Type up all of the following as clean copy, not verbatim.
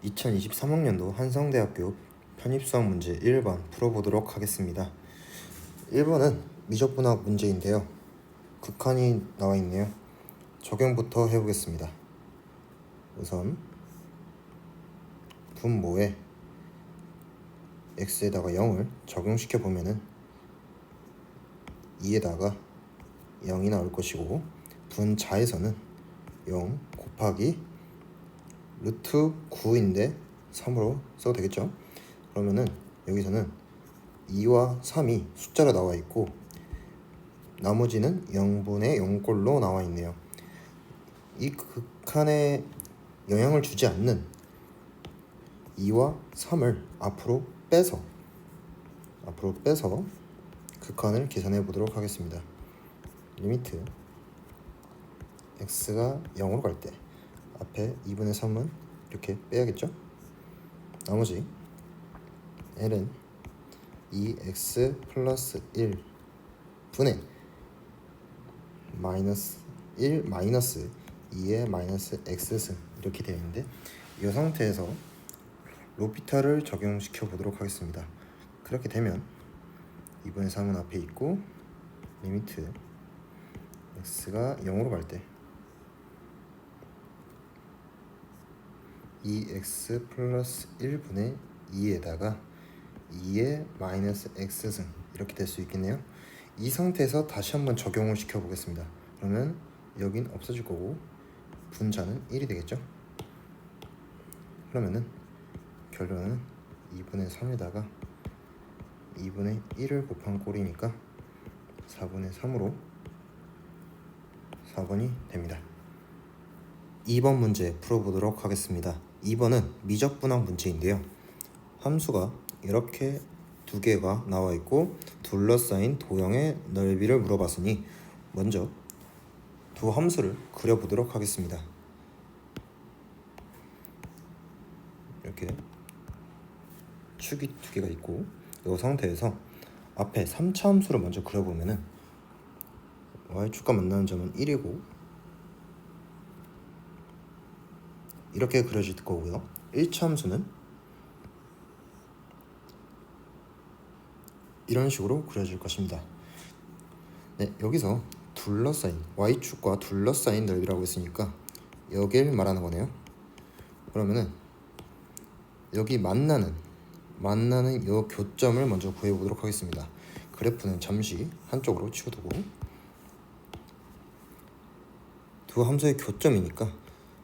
2023학년도 한성대학교 편입수학 문제 1번 풀어보도록 하겠습니다. 1번은 미적분학 문제인데요. 극한이 나와 있네요. 적용부터 해보겠습니다. 우선 분모에 x에다가 0을 적용시켜 보면은 2에다가 0이 나올 것이고, 분자에서는 0 곱하기 루트 9인데 3으로 써도 되겠죠. 그러면은 여기서는 2와 3이 숫자로 나와 있고, 나머지는 0분의 0꼴로 나와 있네요. 이 극한에 영향을 주지 않는 2와 3을 앞으로 빼서 극한을 계산해 보도록 하겠습니다. 리미트 x가 0으로 갈 때 앞에 2분의 3은 이렇게 빼야겠죠. 나머지 l은 2x 플러스 1 분의 마이너스 1 마이너스 2의 마이너스 x승 이렇게 되어 있는데, 이 상태에서 로피탈을 적용시켜 보도록 하겠습니다. 그렇게 되면 2분의 3은 앞에 있고, 리미트 x가 0으로 갈 때 2x 플러스 1분의 2에다가 2의 마이너스 x승 이렇게 될 수 있겠네요. 이 상태에서 다시 한번 적용을 시켜 보겠습니다. 그러면 여긴 없어질 거고 분자는 1이 되겠죠. 그러면은 결론은 2분의 3에다가 2분의 1을 곱한 꼴이니까 4분의 3으로 4번이 됩니다. 2번 문제 풀어보도록 하겠습니다. 2번은 미적분학 문제인데요. 함수가 이렇게 두 개가 나와 있고 둘러싸인 도형의 넓이를 물어봤으니 먼저 두 함수를 그려보도록 하겠습니다. 이렇게 축이 두 개가 있고, 이 상태에서 앞에 3차 함수를 먼저 그려보면은 y축과 만나는 점은 1이고 이렇게 그려질 거고요. 1차 함수는 이런 식으로 그려질 것입니다. 네, 여기서 둘러싸인 y축과 둘러싸인 넓이라고 했으니까 여기를 말하는 거네요. 그러면은 여기 만나는 이 교점을 먼저 구해보도록 하겠습니다. 그래프는 잠시 한쪽으로 치워두고, 두 함수의 교점이니까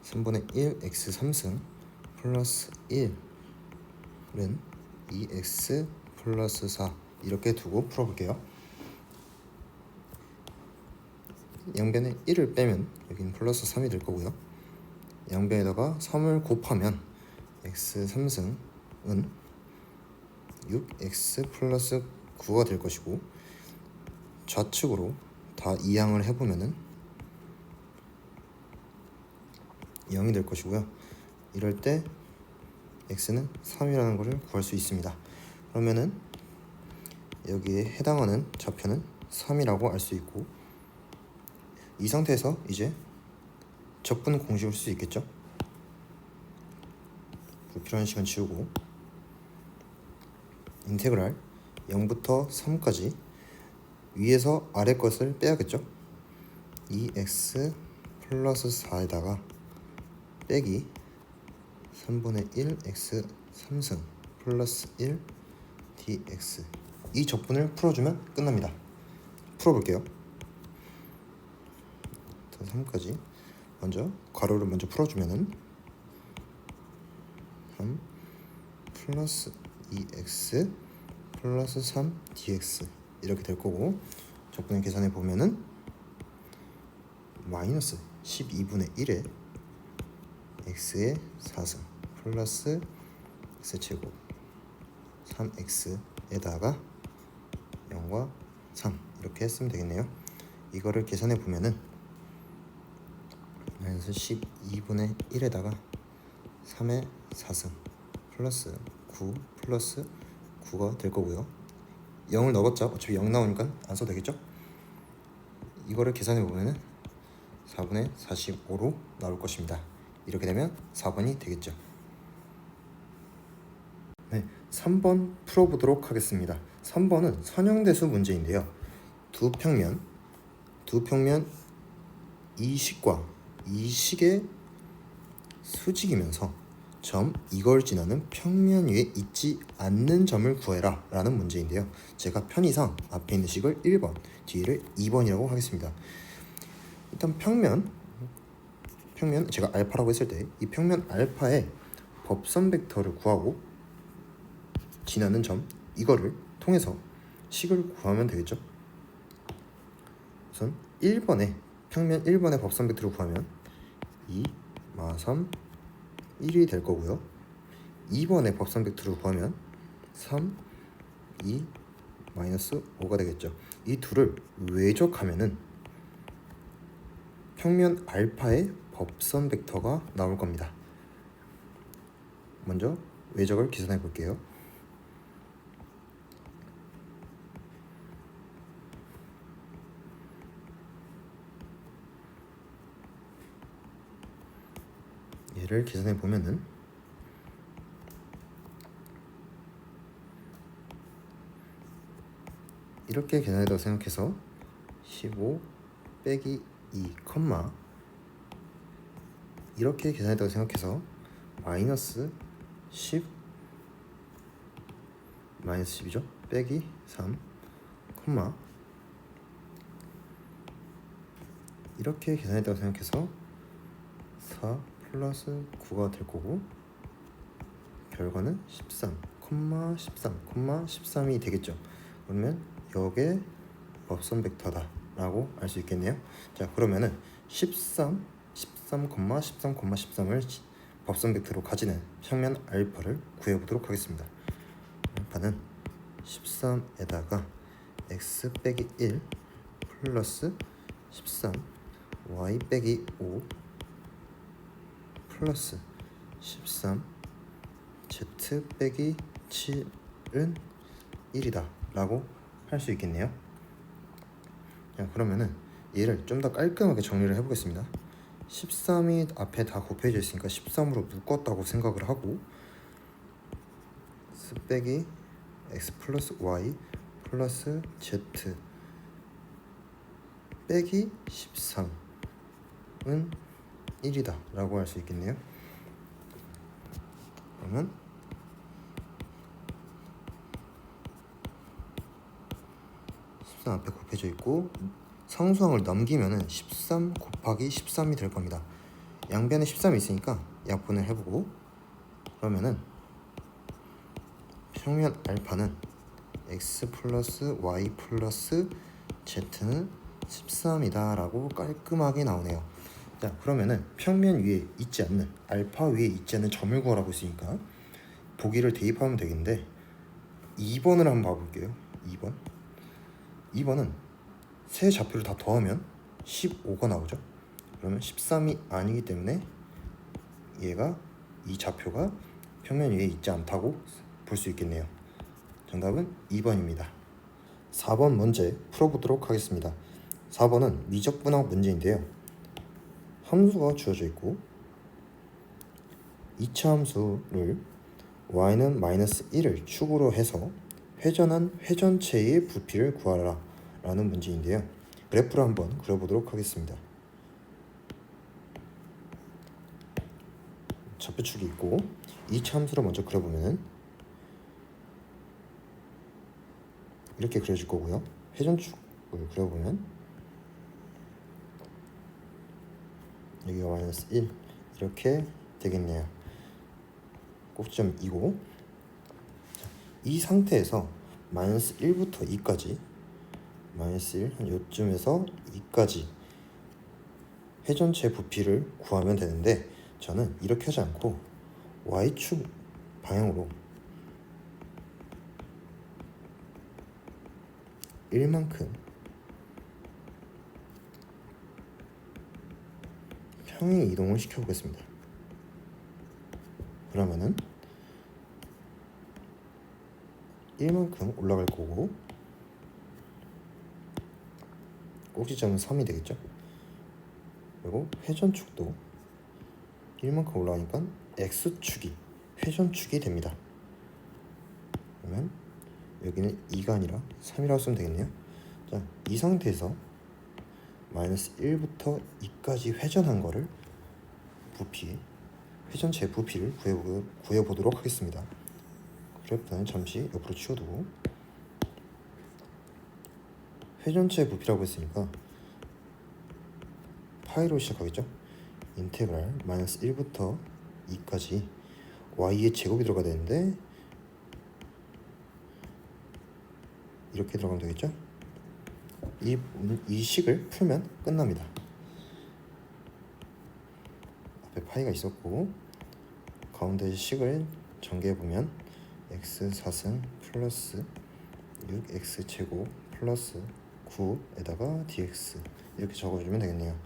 3분의 1 x 3승 플러스 1은 2x 플러스 4 이렇게 두고 풀어볼게요. 양변에 1을 빼면 여기는 플러스 3이 될 거고요. 양변에다가 3을 곱하면 x 3승은 6x 플러스 9가 될 것이고, 좌측으로 다 이항을 해보면은 0이 될 것이고요. 이럴 때 x는 3이라는 것을 구할 수 있습니다. 그러면은 여기에 해당하는 좌표는 3이라고 알 수 있고, 이 상태에서 이제 적분 공식을 쓸 수 있겠죠. 불필요한 시간 지우고 인테그랄 0부터 3까지 위에서 아래 것을 빼야겠죠. 2x 플러스 4에다가 빼기 3분의 1 x 3승 플러스 1 dx, 이 적분을 풀어주면 끝납니다. 풀어볼게요. 3까지 먼저 괄호를 먼저 풀어주면은 3 플러스 2x 플러스 3 dx 이렇게 될 거고, 적분을 계산해 보면은 마이너스 12분의 1에 x의 4승 플러스 x제곱 3x에다가 0과 3 이렇게 했으면 되겠네요. 이거를 계산해 보면은 마이너스 12분의 1에다가 3의 4승 플러스 9 플러스 9가 될 거고요. 0을 넣었죠. 어차피 0 나오니까 안 써도 되겠죠. 이거를 계산해 보면은 4분의 45로 나올 것입니다. 이렇게 되면 4번이 되겠죠. 다음에 3번 풀어보도록 하겠습니다. 3번은 선형대수 문제인데요. 두 평면 이 식과 이 식의 수직이면서 점 이걸 지나는 평면 위에 있지 않는 점을 구해라 라는 문제인데요. 제가 편의상 앞에 있는 식을 1번, 뒤를 2번이라고 하겠습니다. 일단 평면 제가 알파라고 했을 때 이 평면 알파의 법선 벡터를 구하고 지나는 점 이거를 통해서 식을 구하면 되겠죠. 우선 1번에 평면 1번의 법선 벡터를 구하면 2, 3, 1이 될 거고요. 2번의 법선 벡터를 구하면 3, 2, 마이너스 5가 되겠죠. 이 둘을 외적하면은 평면 알파의 법선 벡터가 나올 겁니다. 먼저 외적을 계산해 볼게요. 얘를 계산해 보면은 이렇게 계산했다고 생각해서 15 빼기 2, 이렇게 계산했다고 생각해서 마이너스 10 마이너스 10이죠. 빼기 3, 이렇게 계산했다고 생각해서 4 플러스 9가 될 거고 결과는 13, 13이 되겠죠. 그러면 이게 법선 벡터다 라고 알 수 있겠네요. 자, 그러면은 13,13을 법선 벡터로 가지는 평면 알파를 구해보도록 하겠습니다. 알파는 13에다가 x 빼기 1 플러스 13 y 빼기 5 플러스 13 z 빼기 7은 1이다 라고 할 수 있겠네요. 자, 그러면은 얘를 좀 더 깔끔하게 정리를 해보겠습니다. 13이 앞에 다 곱해져 있으니까 13으로 묶었다고 생각을 하고 x 빼기 x 플러스 y 플러스 z 빼기 13은 1이다 라고 할 수 있겠네요. 그러면 13 앞에 곱해져 있고 상수항을 넘기면은 13 곱하기 13이 될 겁니다. 양변에 13이 있으니까 약분을 해보고 그러면은 평면 알파는 x 플러스 y 플러스 z는 13이다 라고 깔끔하게 나오네요. 자, 그러면은 평면 위에 있지 않는 알파 위에 있지 않는 점을 구하라고 했으니까 보기를 대입하면 되겠는데 2번을 한번 봐볼게요. 2번은 세 좌표를 다 더하면 15가 나오죠. 그러면 13이 아니기 때문에 얘가 이 좌표가 평면 위에 있지 않다고 볼 수 있겠네요. 정답은 2번입니다. 4번 문제 풀어보도록 하겠습니다. 4번은 미적분학 문제인데요. 함수가 주어져 있고 2차 함수를 y는 마이너스 1을 축으로 해서 회전한 회전체의 부피를 구하라 라는 문제인데요. 그래프를 한번 그려보도록 하겠습니다. 좌표축이 있고 2차 함수를 먼저 그려보면 이렇게 그려질 거고요. 회전축을 그려보면 여기가 마이너스 1 이렇게 되겠네요. 꼭지점 2고 이 상태에서 마이너스 1부터 2까지 마이너스 1 한 요쯤에서 2까지 회전체 부피를 구하면 되는데 저는 이렇게 하지 않고 y축 방향으로 1만큼 평행 이동을 시켜보겠습니다. 그러면은 1만큼 올라갈 거고 꼭지점은 3이 되겠죠. 그리고 회전축도 1만큼 올라가니까 x축이 회전축이 됩니다. 그러면 여기는 2가 아니라 3이라고 쓰면 되겠네요. 자, 이 상태에서 마이너스 1부터 2까지 회전한 거를 부피, 회전체 부피를 구해보도록 하겠습니다. 그래프는 잠시 옆으로 치워두고, 회전체 부피라고 했으니까 파이로 시작하겠죠. 인테그랄 마이너스 1부터 2까지 y의 제곱이 들어가야 되는데 이렇게 들어가면 되겠죠. 이 식을 풀면 끝납니다. 앞에 파이가 있었고 가운데 식을 전개해보면 x 4승 플러스 6x 제곱 플러스 9에다가 dx 이렇게 적어주면 되겠네요.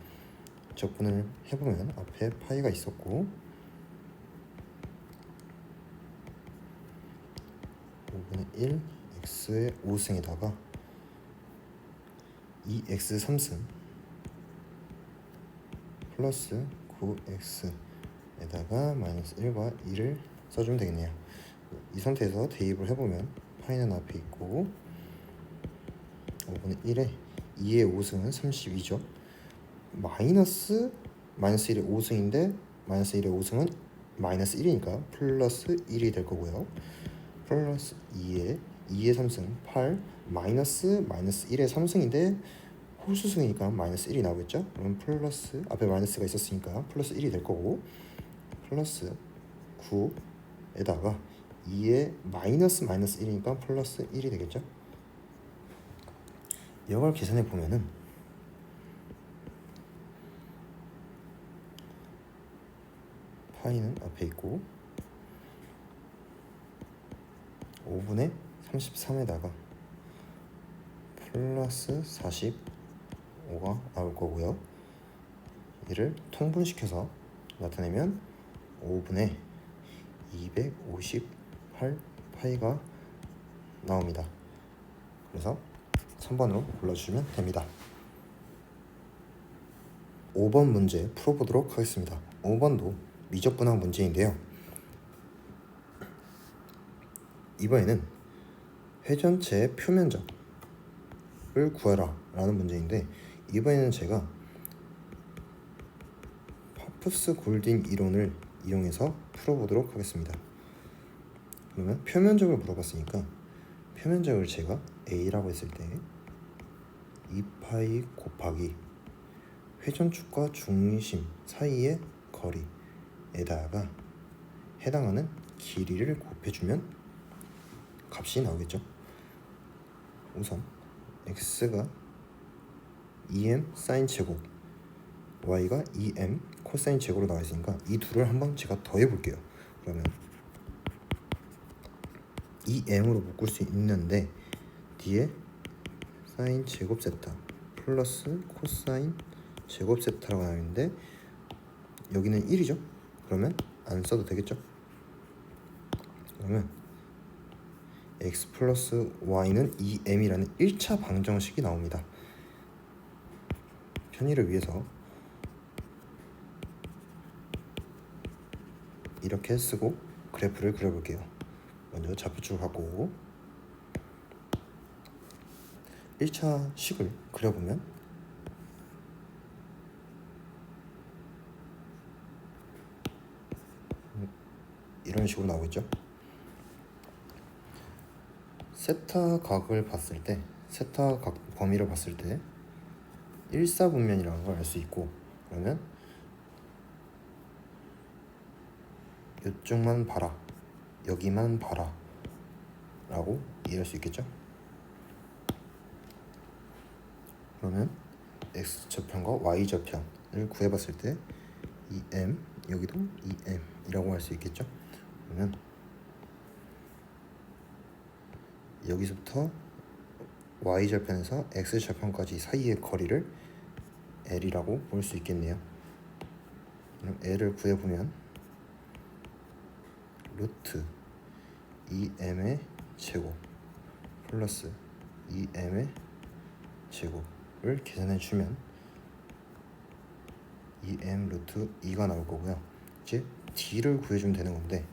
적분을 해보면 앞에 파이가 있었고 5분의 1 x의 5승에다가 2x 3승 플러스 9x에다가 마이너스 1과 2를 써주면 되겠네요. 이 상태에서 대입을 해보면 파이는 앞에 있고 5분의 1에 2의 5승은 32죠. 마이너스 1의 5승인데 마이너스 1의 5승은 마이너스 1이니까 플러스 1이 될 거고요. 플러스 2의 3승 8 마이너스 1의 3승인데 홀수승이니까 마이너스 1이 나오겠죠. 그럼 플러스 앞에 마이너스가 있었으니까 플러스 1이 될 거고 플러스 9에다가 2의 마이너스 1이니까 플러스 1이 되겠죠. 이걸 계산해 보면은 파이는 앞에 있고 5분의 33에다가 플러스 45가 나올 거고요. 이를 통분시켜서 나타내면 5분의 258 파이가 나옵니다. 그래서 3번으로 골라주시면 됩니다. 5번 문제 풀어보도록 하겠습니다. 5번도 미적분학 문제인데요. 이번에는 회전체의 표면적을 구하라 라는 문제인데 이번에는 제가 파프스 골딘 이론을 이용해서 풀어보도록 하겠습니다. 그러면 표면적을 물어봤으니까 표면적을 제가 A라고 했을 때 2파이 곱하기 회전축과 중심 사이의 거리에다가 해당하는 길이를 곱해주면 값이 나오겠죠. 우선 x가 2m 사인 제곱 y가 2m 코사인 제곱으로 나와 있으니까 이 둘을 한번 제가 더해 볼게요. 그러면 2m으로 묶을 수 있는데 뒤에 사인 제곱 세타 플러스 코사인 제곱 세타라고 나와 있는데 여기는 1이죠. 그러면 안 써도 되겠죠. 그러면 x 플러스 y는 2m이라는 1차 방정식이 나옵니다. 편의를 위해서 이렇게 쓰고 그래프를 그려볼게요. 먼저 좌표축을 갖고 오고 1차 식을 그려보면 이런 식으로 나오겠죠. 세타 각을 봤을 때 세타 각 범위를 봤을 때 일사분면이라는 걸 알 수 있고 그러면 이쪽만 봐라 여기만 봐라 라고 이해할 수 있겠죠. 그러면 x절편과 y절편을 구해봤을 때 2m 여기도 2m 이라고 할 수 있겠죠. 그러면 여기서부터 y절편에서 x절편까지 사이의 거리를 l이라고 볼 수 있겠네요. 그럼 l을 구해보면 루트 2m의 제곱 플러스 2m의 제곱을 계산해주면 2m 루트 2가 나올 거고요. 이제 d를 구해주면 되는 건데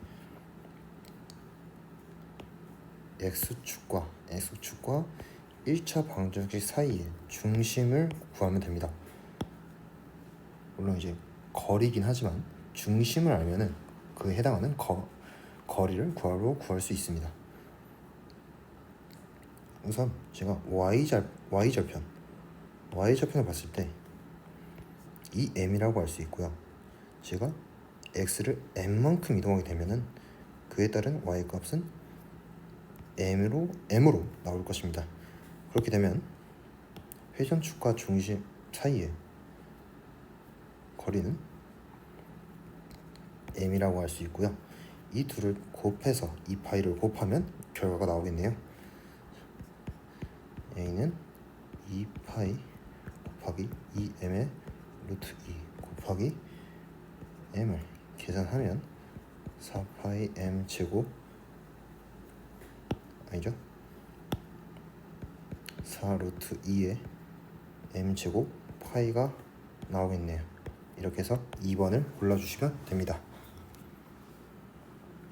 x축과 1차 방정식 사이의 중심을 구하면 됩니다. 물론 이제 거리긴 하지만 중심을 알면은 그 해당하는 거리를 구할 수 있습니다. 우선 제가 y절편을 봤을 때 이 m이라고 할 수 있고요. 제가 x를 m만큼 이동하게 되면은 그에 따른 y 값은 m으로 나올 것입니다. 그렇게 되면 회전축과 중심 사이의 거리는 m이라고 할 수 있고요. 이 둘을 곱해서 이 파이를 곱하면 결과가 나오겠네요. a는 2파이 곱하기 2m의 루트 2 곱하기 m을 계산하면 4파이 m 제곱 아니죠? 4 루트 2의 m 제곱 파이가 나오겠네요. 이렇게 해서 2번을 골라주시면 됩니다.